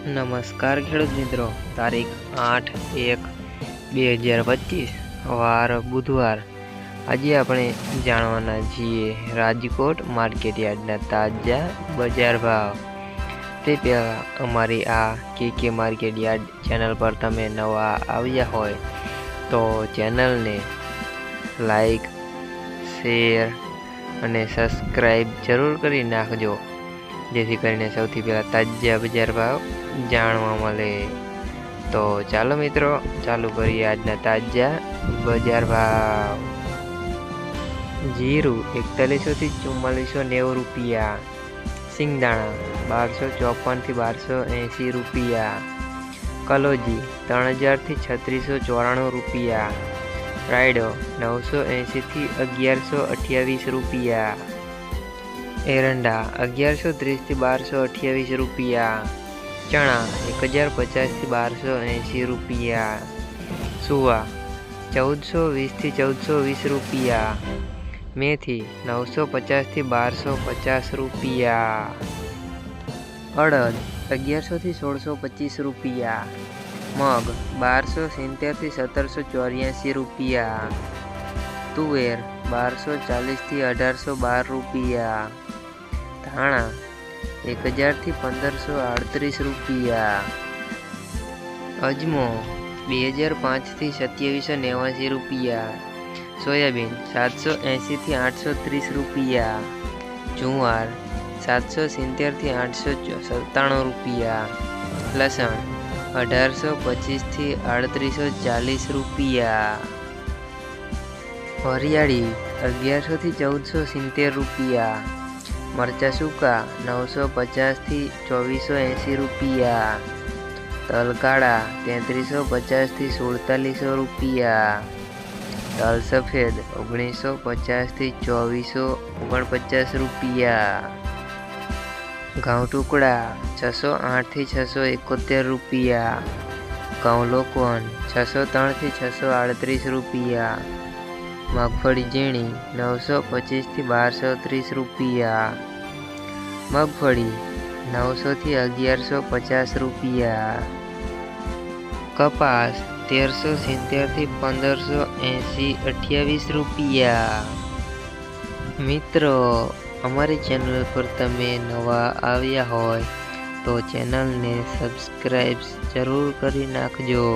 નમસ્કાર ખેડૂત મિત્રો, તારીખ 8/1/2025 વાર બુધવાર। આજે આપણે જાણવાના છીએ રાજકોટ માર્કેટ યાર્ડના તાજા બજાર ભાવ। તે પહેલાં અમારી આ કે માર્કેટ યાર્ડ ચેનલ પર તમે નવા આવ્યા હોય તો ચેનલને લાઈક, શેર અને સબસ્ક્રાઈબ જરૂર કરી નાખજો, જેથી કરીને સૌથી પહેલાં તાજા બજાર ભાવ જાણવા મળે। તો ચાલો મિત્રો, ચાલુ કરીએ આજના તાજા બજાર ભાવ। જીરું 4100 થી 4490 રૂપિયા, સિંગદાણા 1254 થી 1280 રૂપિયા, કલોજી 3000 થી 3694 રૂપિયા, રાયડો 980 થી 1128 રૂપિયા, एरंडा 1130 થી 1228 રૂપિયા, चना 1050 થી 1280 રૂપિયા, સુવા 1420 થી 1420 રૂપિયા, मेथी 950 થી 1250 રૂપિયા, અડદ 1100 થી 1625 રૂપિયા, મગ 1270 થી 1784 રૂપિયા, તુવેર 1240 થી 1812 રૂપિયા, धाणा 1000 થી 1538 રૂપિયા, अजमो 2005 થી 2789 રૂપિયા, सोयाबीन 780 થી 830 રૂપિયા, जुवार 770 થી 897 રૂપિયા, लसण 1825 થી 3840 રૂપિયા, हरियाળી 1100 થી 1470 રૂપિયા, मरचा सूका 950 થી 2480 રૂપિયા, तल काळा 3350 થી 4700 રૂપિયા, तल सफेद 1950 થી 2449 રૂપિયા, घઉં टुकड़ा 608 થી 671 રૂપિયા, घઉં लोकवन 603 થી 638 રૂપિયા, मगफળી ઝીણી 925 થી 1230 રૂપિયા, મગફળી 900 થી 1150 રૂપિયા, કપાસ 1370 થી 1580 28 રૂપિયા। મિત્રો, અમારી ચેનલ પર તમે નવા આવ્યા હોય તો ચેનલને સબસ્ક્રાઈબ જરૂર કરી નાખજો।